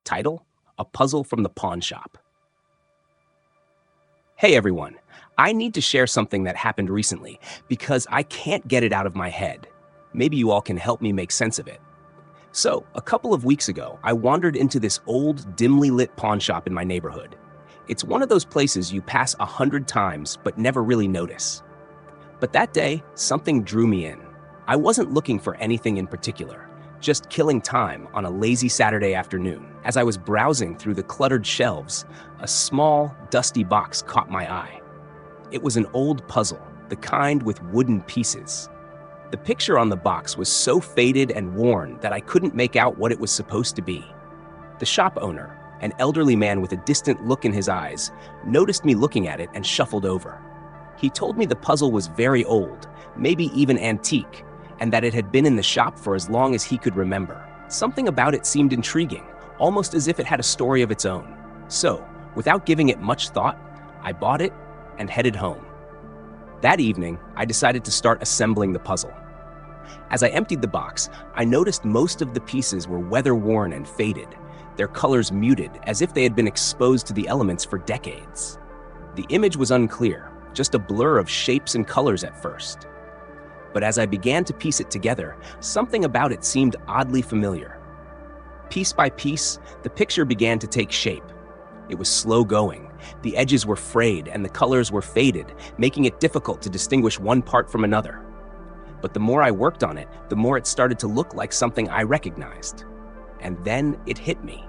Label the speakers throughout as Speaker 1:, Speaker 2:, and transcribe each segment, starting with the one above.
Speaker 1: Title: A Puzzle from the Pawn Shop. Hey everyone, I need to share something that happened recently because I can't get it out of my head. Maybe you all can help me make sense of it. So, a couple of weeks ago, I wandered into this old, dimly lit pawn shop in my neighborhood. It's one of those places you pass 100 times but never really notice. But that day, something drew me in. I wasn't looking for anything in particular, just killing time on a lazy Saturday afternoon. As I was browsing through the cluttered shelves, a small, dusty box caught my eye. It was an old puzzle, the kind with wooden pieces. The picture on the box was so faded and worn that I couldn't make out what it was supposed to be. The shop owner, an elderly man with a distant look in his eyes, noticed me looking at it and shuffled over. He told me the puzzle was very old, maybe even antique, and that it had been in the shop for as long as he could remember. Something about it seemed intriguing, almost as if it had a story of its own. So, without giving it much thought, I bought it and headed home. That evening, I decided to start assembling the puzzle. As I emptied the box, I noticed most of the pieces were weather-worn and faded, their colors muted as if they had been exposed to the elements for decades. The image was unclear, just a blur of shapes and colors at first. But as I began to piece it together, something about it seemed oddly familiar. Piece by piece, the picture began to take shape. It was slow going, the edges were frayed and the colors were faded, making it difficult to distinguish one part from another. But the more I worked on it, the more it started to look like something I recognized. And then it hit me.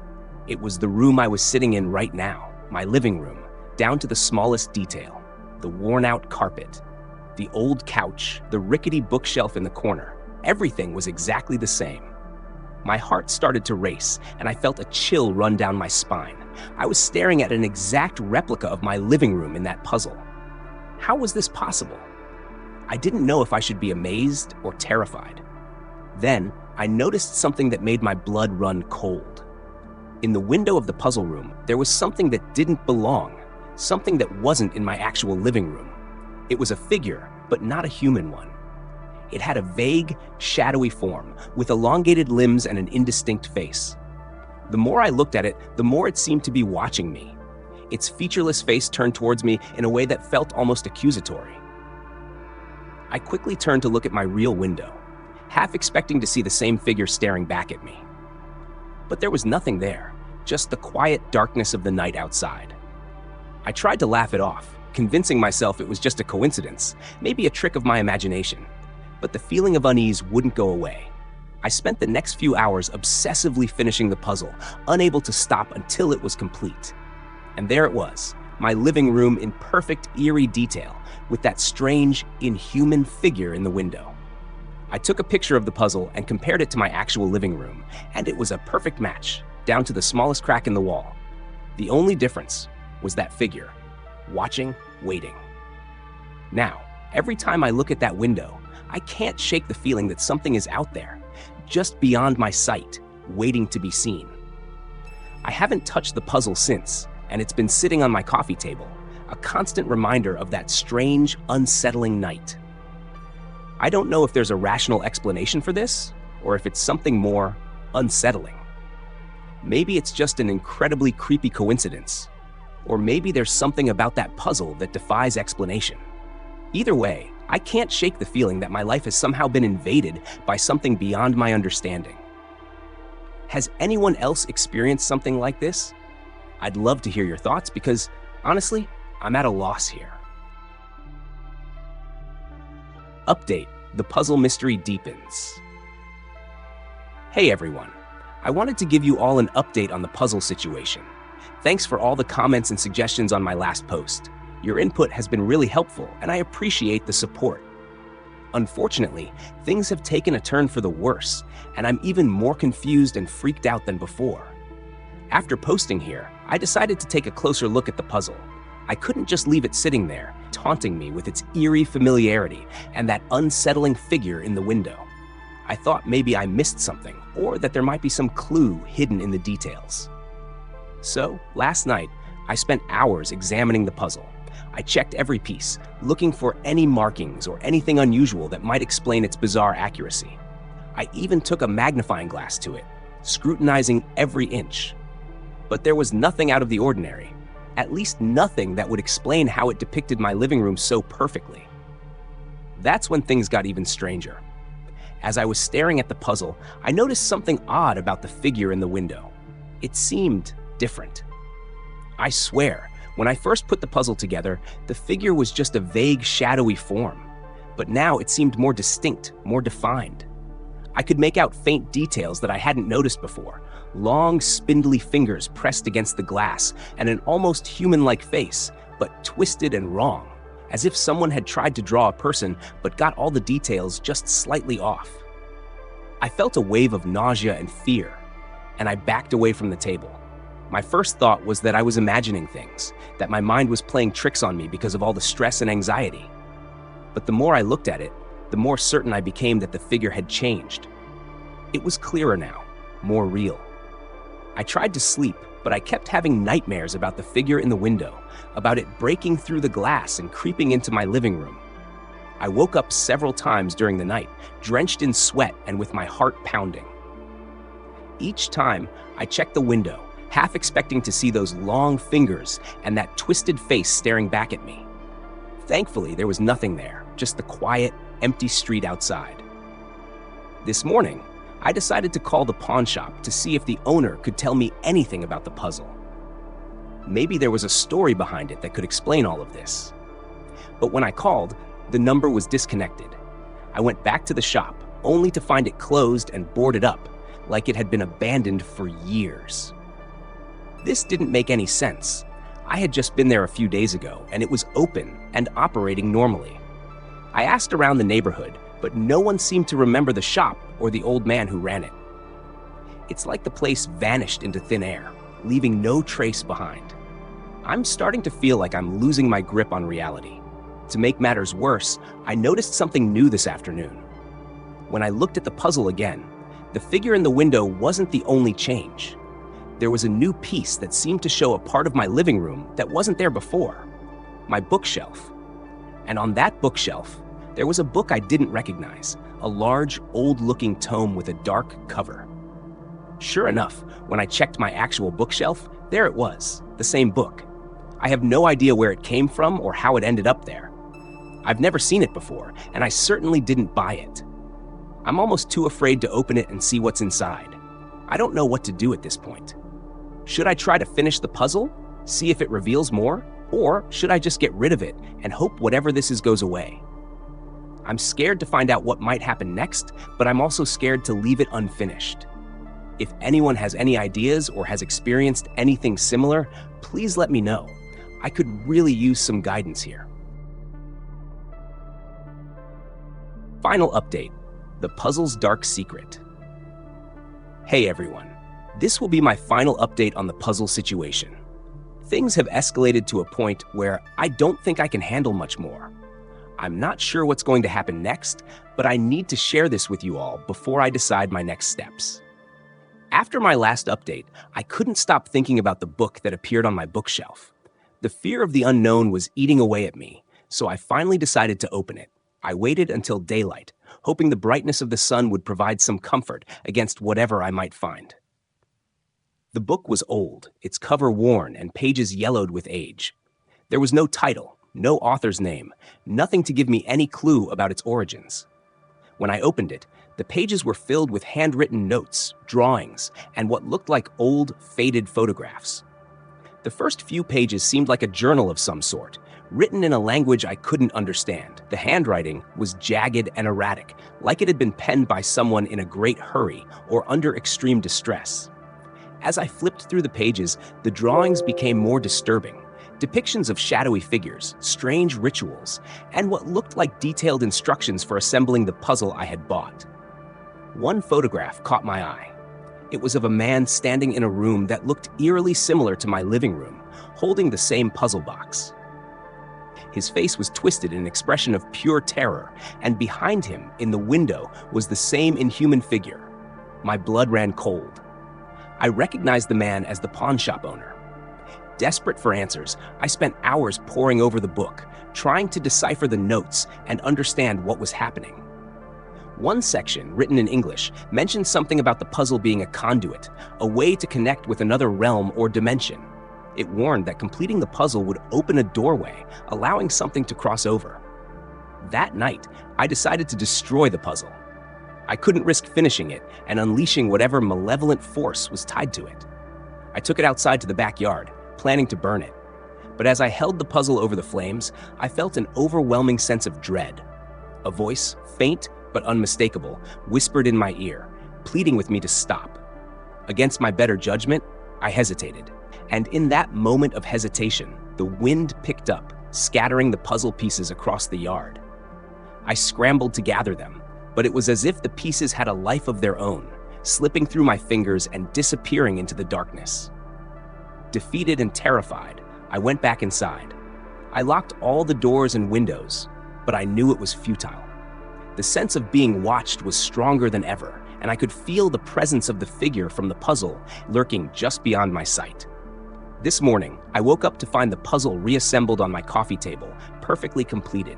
Speaker 1: It was the room I was sitting in right now, my living room, down to the smallest detail. The worn-out carpet, the old couch, the rickety bookshelf in the corner. Everything was exactly the same. My heart started to race, and I felt a chill run down my spine. I was staring at an exact replica of my living room in that puzzle. How was this possible? I didn't know if I should be amazed or terrified. Then, I noticed something that made my blood run cold. In the window of the puzzle room, there was something that didn't belong, something that wasn't in my actual living room. It was a figure, but not a human one. It had a vague, shadowy form, with elongated limbs and an indistinct face. The more I looked at it, the more it seemed to be watching me. Its featureless face turned towards me in a way that felt almost accusatory. I quickly turned to look at my real window, half expecting to see the same figure staring back at me. But there was nothing there, just the quiet darkness of the night outside. I tried to laugh it off, convincing myself it was just a coincidence, maybe a trick of my imagination. But the feeling of unease wouldn't go away. I spent the next few hours obsessively finishing the puzzle, unable to stop until it was complete. And there it was, my living room in perfect, eerie detail, with that strange, inhuman figure in the window. I took a picture of the puzzle and compared it to my actual living room, and it was a perfect match, down to the smallest crack in the wall. The only difference was that figure, watching, waiting. Now, every time I look at that window, I can't shake the feeling that something is out there, just beyond my sight, waiting to be seen. I haven't touched the puzzle since, and it's been sitting on my coffee table, a constant reminder of that strange, unsettling night. I don't know if there's a rational explanation for this, or if it's something more unsettling. Maybe it's just an incredibly creepy coincidence, or maybe there's something about that puzzle that defies explanation. Either way, I can't shake the feeling that my life has somehow been invaded by something beyond my understanding. Has anyone else experienced something like this? I'd love to hear your thoughts because, honestly, I'm at a loss here. Update: the puzzle mystery deepens. Hey everyone, I wanted to give you all an update on the puzzle situation. Thanks for all the comments and suggestions on my last post. Your input has been really helpful, and I appreciate the support. Unfortunately, things have taken a turn for the worse, and I'm even more confused and freaked out than before. After posting here, I decided to take a closer look at the puzzle. I couldn't just leave it sitting there, taunting me with its eerie familiarity and that unsettling figure in the window. I thought maybe I missed something, or that there might be some clue hidden in the details. So, last night, I spent hours examining the puzzle. I checked every piece, looking for any markings or anything unusual that might explain its bizarre accuracy. I even took a magnifying glass to it, scrutinizing every inch. But there was nothing out of the ordinary. At least nothing that would explain how it depicted my living room so perfectly. That's when things got even stranger. As I was staring at the puzzle, I noticed something odd about the figure in the window. It seemed different. I swear, when I first put the puzzle together, the figure was just a vague, shadowy form. But now it seemed more distinct, more defined. I could make out faint details that I hadn't noticed before. Long, spindly fingers pressed against the glass, and an almost human-like face, but twisted and wrong, as if someone had tried to draw a person but got all the details just slightly off. I felt a wave of nausea and fear, and I backed away from the table. My first thought was that I was imagining things, that my mind was playing tricks on me because of all the stress and anxiety. But the more I looked at it, the more certain I became that the figure had changed. It was clearer now, more real. I tried to sleep, but I kept having nightmares about the figure in the window, about it breaking through the glass and creeping into my living room. I woke up several times during the night, drenched in sweat and with my heart pounding. Each time, I checked the window, half expecting to see those long fingers and that twisted face staring back at me. Thankfully, there was nothing there, just the quiet, empty street outside. This morning, I decided to call the pawn shop to see if the owner could tell me anything about the puzzle. Maybe there was a story behind it that could explain all of this. But when I called, the number was disconnected. I went back to the shop, only to find it closed and boarded up, like it had been abandoned for years. This didn't make any sense. I had just been there a few days ago, and it was open and operating normally. I asked around the neighborhood, but no one seemed to remember the shop or the old man who ran it. It's like the place vanished into thin air, leaving no trace behind. I'm starting to feel like I'm losing my grip on reality. To make matters worse, I noticed something new this afternoon. When I looked at the puzzle again, the figure in the window wasn't the only change. There was a new piece that seemed to show a part of my living room that wasn't there before, my bookshelf. And on that bookshelf, there was a book I didn't recognize, a large, old-looking tome with a dark cover. Sure enough, when I checked my actual bookshelf, there it was, the same book. I have no idea where it came from or how it ended up there. I've never seen it before, and I certainly didn't buy it. I'm almost too afraid to open it and see what's inside. I don't know what to do at this point. Should I try to finish the puzzle, see if it reveals more, or should I just get rid of it and hope whatever this is goes away? I'm scared to find out what might happen next, but I'm also scared to leave it unfinished. If anyone has any ideas or has experienced anything similar, please let me know. I could really use some guidance here. Final update: the puzzle's dark secret. Hey everyone, this will be my final update on the puzzle situation. Things have escalated to a point where I don't think I can handle much more. I'm not sure what's going to happen next, but I need to share this with you all before I decide my next steps. After my last update, I couldn't stop thinking about the book that appeared on my bookshelf. The fear of the unknown was eating away at me, so I finally decided to open it. I waited until daylight, hoping the brightness of the sun would provide some comfort against whatever I might find. The book was old, its cover worn and pages yellowed with age. There was no title, no author's name, nothing to give me any clue about its origins. When I opened it, the pages were filled with handwritten notes, drawings, and what looked like old, faded photographs. The first few pages seemed like a journal of some sort, written in a language I couldn't understand. The handwriting was jagged and erratic, like it had been penned by someone in a great hurry or under extreme distress. As I flipped through the pages, the drawings became more disturbing. Depictions of shadowy figures, strange rituals, and what looked like detailed instructions for assembling the puzzle I had bought. One photograph caught my eye. It was of a man standing in a room that looked eerily similar to my living room, holding the same puzzle box. His face was twisted in an expression of pure terror, and behind him, in the window, was the same inhuman figure. My blood ran cold. I recognized the man as the pawn shop owner. Desperate for answers, I spent hours poring over the book, trying to decipher the notes and understand what was happening. One section, written in English, mentioned something about the puzzle being a conduit, a way to connect with another realm or dimension. It warned that completing the puzzle would open a doorway, allowing something to cross over. That night, I decided to destroy the puzzle. I couldn't risk finishing it and unleashing whatever malevolent force was tied to it. I took it outside to the backyard, planning to burn it. But as I held the puzzle over the flames, I felt an overwhelming sense of dread. A voice, faint but unmistakable, whispered in my ear, pleading with me to stop. Against my better judgment, I hesitated. And in that moment of hesitation, the wind picked up, scattering the puzzle pieces across the yard. I scrambled to gather them, but it was as if the pieces had a life of their own, slipping through my fingers and disappearing into the darkness. Defeated and terrified, I went back inside. I locked all the doors and windows, but I knew it was futile. The sense of being watched was stronger than ever, and I could feel the presence of the figure from the puzzle lurking just beyond my sight. This morning, I woke up to find the puzzle reassembled on my coffee table, perfectly completed.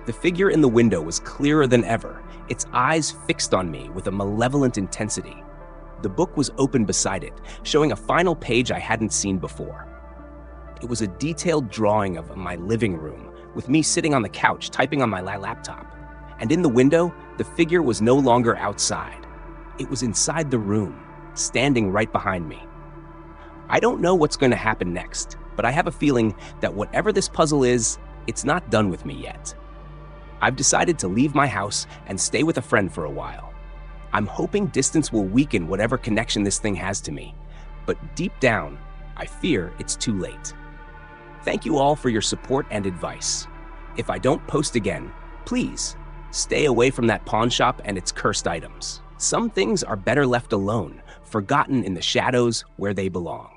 Speaker 1: The figure in the window was clearer than ever, its eyes fixed on me with a malevolent intensity. The book was open beside it, showing a final page I hadn't seen before. It was a detailed drawing of my living room, with me sitting on the couch typing on my laptop. And in the window, the figure was no longer outside. It was inside the room, standing right behind me. I don't know what's going to happen next, but I have a feeling that whatever this puzzle is, it's not done with me yet. I've decided to leave my house and stay with a friend for a while. I'm hoping distance will weaken whatever connection this thing has to me, but deep down, I fear it's too late. Thank you all for your support and advice. If I don't post again, please stay away from that pawn shop and its cursed items. Some things are better left alone, forgotten in the shadows where they belong.